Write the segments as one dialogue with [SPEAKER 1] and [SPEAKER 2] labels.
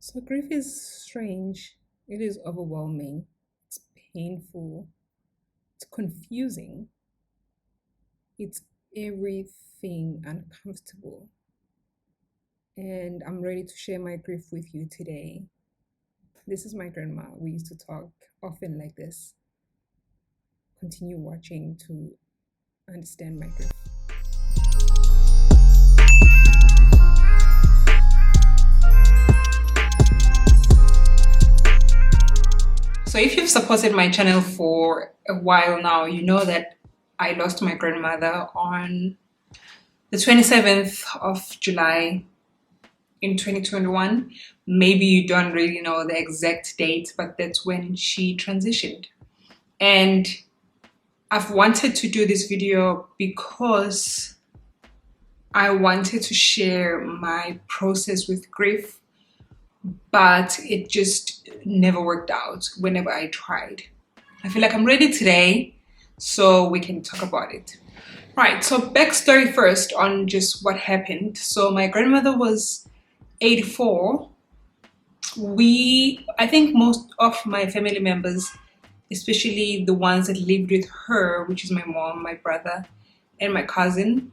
[SPEAKER 1] So grief is strange. It is overwhelming. It's painful. It's confusing. It's everything uncomfortable. And I'm ready to share my grief with you today. This is my grandma. We used to talk often like this. Continue watching to understand my grief. So if you've supported my channel for a while now, you know that I lost my grandmother on the 27th of July in 2021. Maybe you don't really know the exact date, but that's when she transitioned. And I've wanted to do this video because I wanted to share my process with grief, but it just never worked out whenever I tried. I feel like I'm ready today, so we can talk about it. Right, so backstory first on just what happened. So my grandmother was 84. I think most of my family members, especially the ones that lived with her, which is my mom, my brother, and my cousin,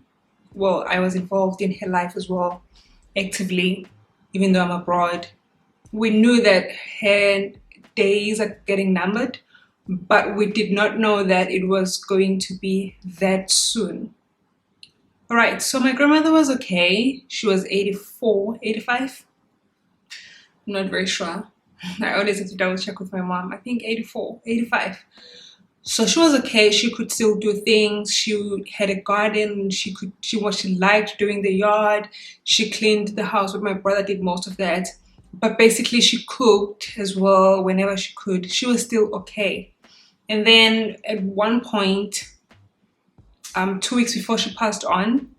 [SPEAKER 1] well, I was involved in her life as well, actively, even though I'm abroad. We knew that her days are getting numbered, but we did not know that it was going to be that soon. All right, so my grandmother was okay. She was 84, 85. I'm not very sure. I always have to double check with my mom. I think 84, 85. So she was okay. She could still do things. She had a garden. She liked doing the yard. She cleaned the house, but my brother did most of that. But basically she cooked as well whenever she could. She was still okay. And then at one point, 2 weeks before she passed on,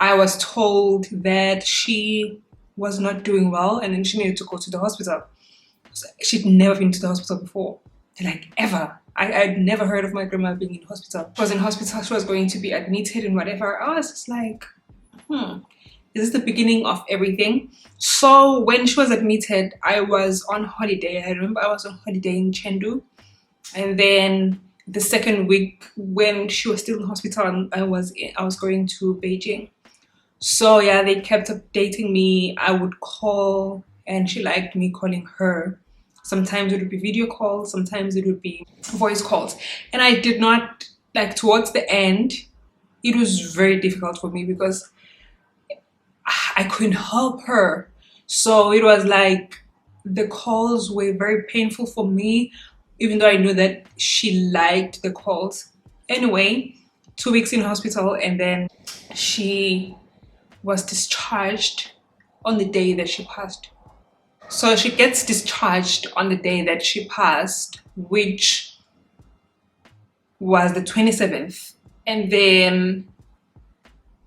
[SPEAKER 1] I was told that she was not doing well and then she needed to go to the hospital. She'd never been to the hospital before, like ever. I'd never heard of my grandma being in hospital. She was in hospital, she was going to be admitted and whatever. I was just like, this is the beginning of everything. So when she was admitted, I was on holiday. I remember I was on holiday in Chengdu. And then the second week when she was still in hospital, I was going to Beijing. So yeah, they kept updating me. I would call and she liked me calling her. Sometimes it would be video calls, sometimes it would be voice calls. And I did not, like, towards the end, it was very difficult for me because I couldn't help her. So it was like the calls were very painful for me, even though I knew that she liked the calls. Anyway, 2 weeks in hospital, and then she was discharged on the day that she passed. So she gets discharged on the day that she passed, which was the 27th. And then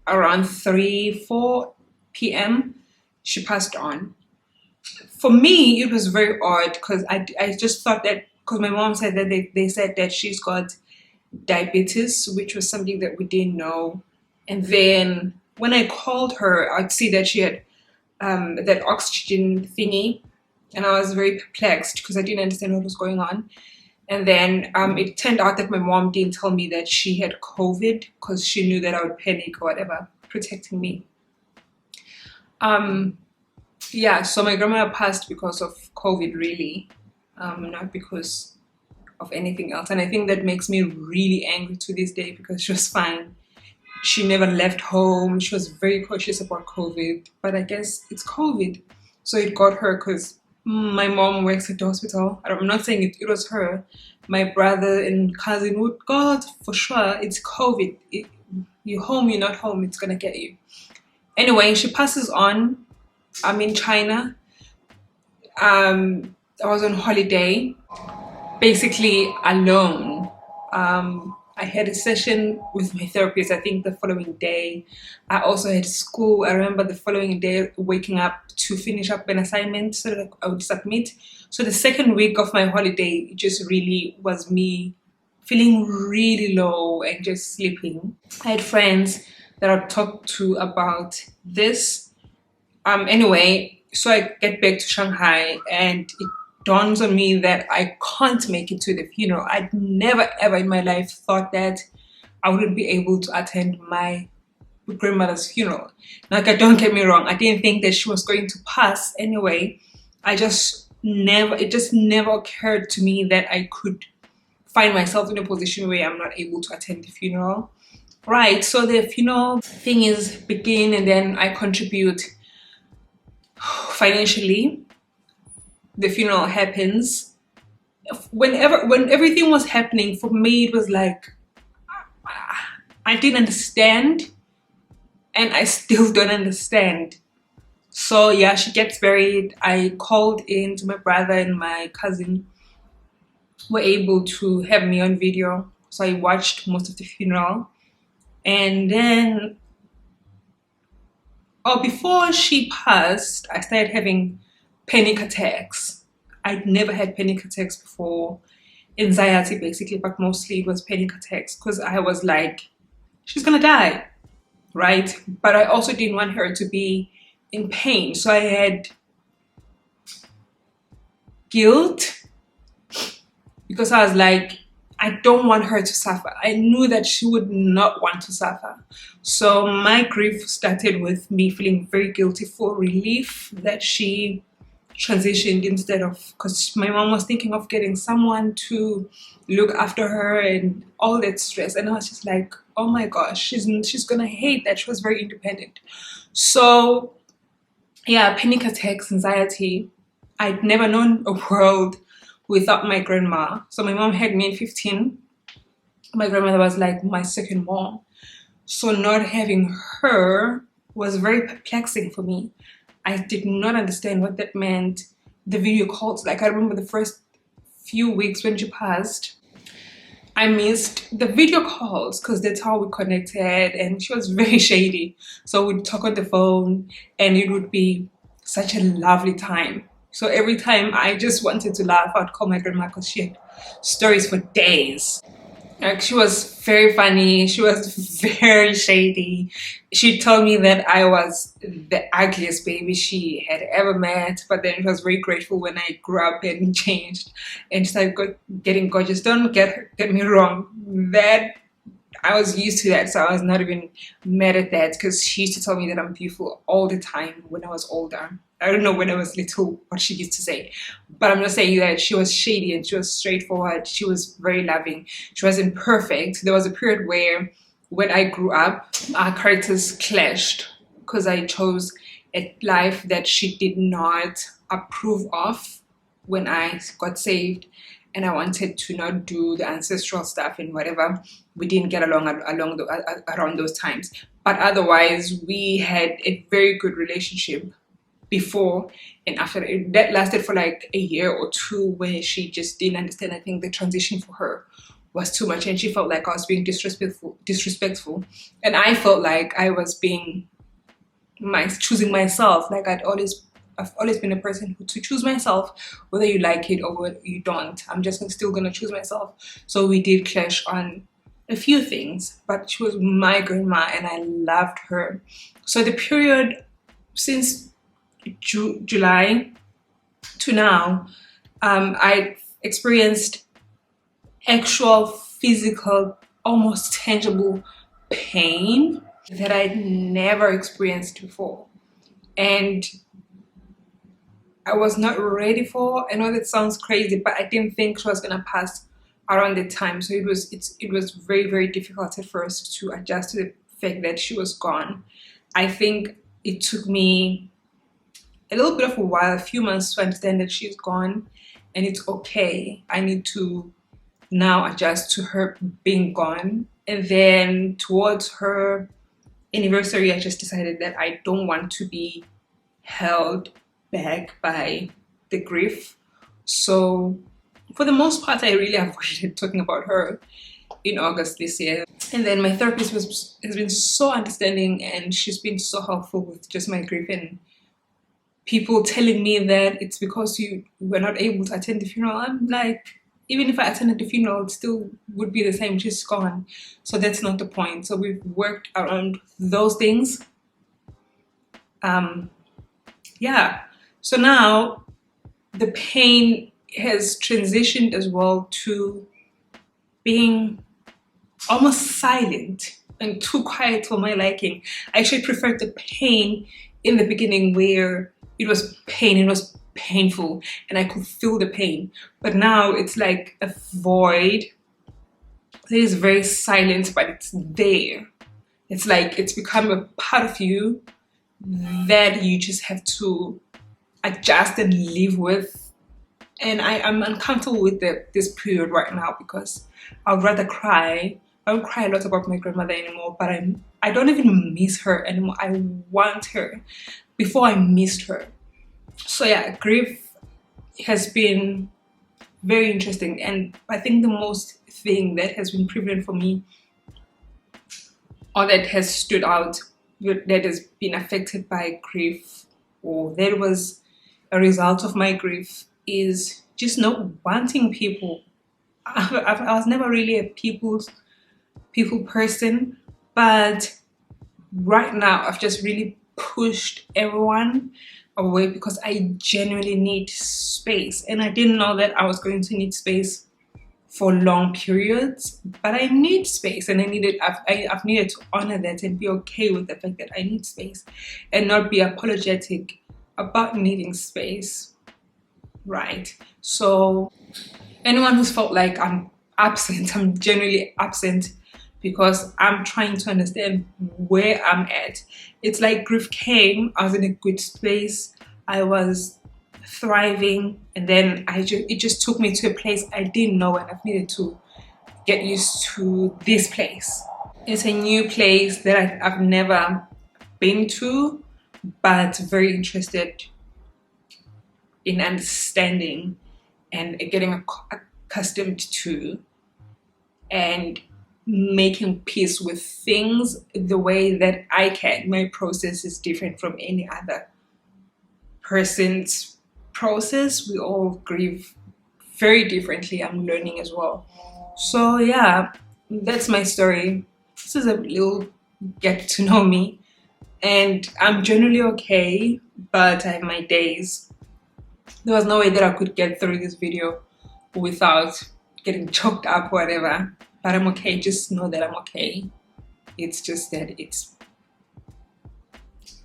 [SPEAKER 1] around 3-4 p.m. she passed on. For me, it was very odd because I just thought that, because my mom said that they said that she's got diabetes, which was something that we didn't know. And then when I called her, I'd see that she had that oxygen thingy, and I was very perplexed because I didn't understand what was going on. And then it turned out that my mom didn't tell me that she had COVID because she knew that I would panic or whatever, protecting me. Yeah, so my grandma passed because of COVID, really, not because of anything else. And I think that makes me really angry to this day because she was fine. She never left home. She was very cautious about COVID, but I guess it's COVID. So it got her because my mom works at the hospital. I'm not saying it was her. My brother and cousin would, God, for sure, it's COVID. You're home, you're not home, it's gonna get you. Anyway, she passes on. I'm in China. I was on holiday, basically alone. I had a session with my therapist, I think the following day. I also had school. I remember the following day waking up to finish up an assignment so that I would submit. So the second week of my holiday just really was me feeling really low and just sleeping. I had friends that I talked to about this. Anyway, So I get back to Shanghai, and it dawns on me that I can't make it to the funeral. I'd never ever in my life thought that I wouldn't be able to attend my grandmother's funeral. Like, don't get me wrong, I didn't think that she was going to pass anyway. It just never occurred to me that I could find myself in a position where I'm not able to attend the funeral. Right, so the funeral thing is begin, and then I contribute financially. The funeral happens. When everything was happening, for me it was like I didn't understand, and I still don't understand. So yeah, she gets buried. I called in to my brother and my cousin were able to have me on video, so I watched most of the funeral. And then before she passed, I started having panic attacks. I'd never had panic attacks before. Anxiety basically, but mostly it was panic attacks because I was like, she's gonna die, right? But I also didn't want her to be in pain. So I had guilt because I was like, I don't want her to suffer. I knew that she would not want to suffer. So my grief started with me feeling very guilty for relief that she transitioned, instead of, because my mom was thinking of getting someone to look after her and all that stress. And I was just like, oh my gosh, she's gonna hate that she was very independent. So yeah, panic attacks, anxiety. I'd never known a world without my grandma. So my mom had me at 15. My grandmother was like my second mom. So not having her was very perplexing for me. I did not understand what that meant. The video calls, like I remember the first few weeks when she passed, I missed the video calls because that's how we connected, and she was very shady. So we'd talk on the phone and it would be such a lovely time. So every time I just wanted to laugh, I'd call my grandma because she had stories for days. Like, she was very funny. She was very shady. She told me that I was the ugliest baby she had ever met, but then she was very grateful when I grew up and changed and started getting gorgeous. Don't get me wrong. That I was used to that, so I was not even mad at that because she used to tell me that I'm beautiful all the time when I was older. I don't know when I was little what she used to say, but I'm not saying that she was shady and she was straightforward. She was very loving. She wasn't perfect. There was a period where when I grew up, our characters clashed because I chose a life that she did not approve of when I got saved, and I wanted to not do the ancestral stuff and whatever. We didn't get along around those times, but otherwise we had a very good relationship before and after. That lasted for like a year or two, where she just didn't understand. I think the transition for her was too much, and she felt like I was being disrespectful, and I felt like I was being choosing myself. Like I've always been a person who to choose myself, whether you like it or whether you don't. I'm just still gonna choose myself. So we did clash on a few things, but she was my grandma and I loved her. So the period since July to now, I experienced actual physical, almost tangible pain that I'd never experienced before, and I was not ready for. I know that sounds crazy, but I didn't think she was gonna pass around the time. So it was very, very difficult at first to adjust to the fact that she was gone. I think it took me a little bit of a while, a few months, to understand that she's gone and it's okay. I need to now adjust to her being gone. And then towards her anniversary, I just decided that I don't want to be held back by the grief. So for the most part, I really avoided talking about her in August this year. And then my therapist has been so understanding, and she's been so helpful with just my grief, and people telling me that it's because you were not able to attend the funeral. I'm like, even if I attended the funeral, it still would be the same. She's gone. So that's not the point. So we've worked around those things. Yeah. So now the pain has transitioned as well to being almost silent and too quiet for my liking. I actually preferred the pain in the beginning, where it was painful and I could feel the pain. But now it's like a void. It is very silent, but it's there. It's like it's become a part of you that you just have to adjust and live with. And I'm uncomfortable with this period right now, because I'd rather cry. I don't cry a lot about my grandmother anymore, but I don't even miss her anymore. I want her before I missed her. So yeah, grief has been very interesting, and I think the most thing that has been prevalent for me, or that has stood out, that has been affected by grief, or that was a result of my grief, is just not wanting people. I was never really a people person, but right now I've just really pushed everyone away because I genuinely need space, and I didn't know that I was going to need space for long periods, but I need space, and I've needed to honor that and be okay with the fact that I need space and not be apologetic about needing space, right? So anyone who's felt like I'm absent, I'm generally absent because I'm trying to understand where I'm at. It's like grief came, I was in a good space, I was thriving, and then it just took me to a place I didn't know, and I've needed to get used to this place. It's a new place that I've never been to, but very interested in understanding and getting accustomed to, and making peace with things the way that I can. My process is different from any other person's process. We all grieve very differently. I'm learning as well. So yeah, that's my story. This is a little get to know me, and I'm generally okay, but I have my days. There was no way that I could get through this video without getting choked up or whatever, but I'm okay. Just know that I'm okay. It's just that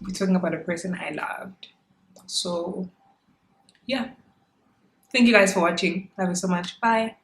[SPEAKER 1] we're talking about a person I loved. So yeah, thank you guys for watching. Love you so much. Bye.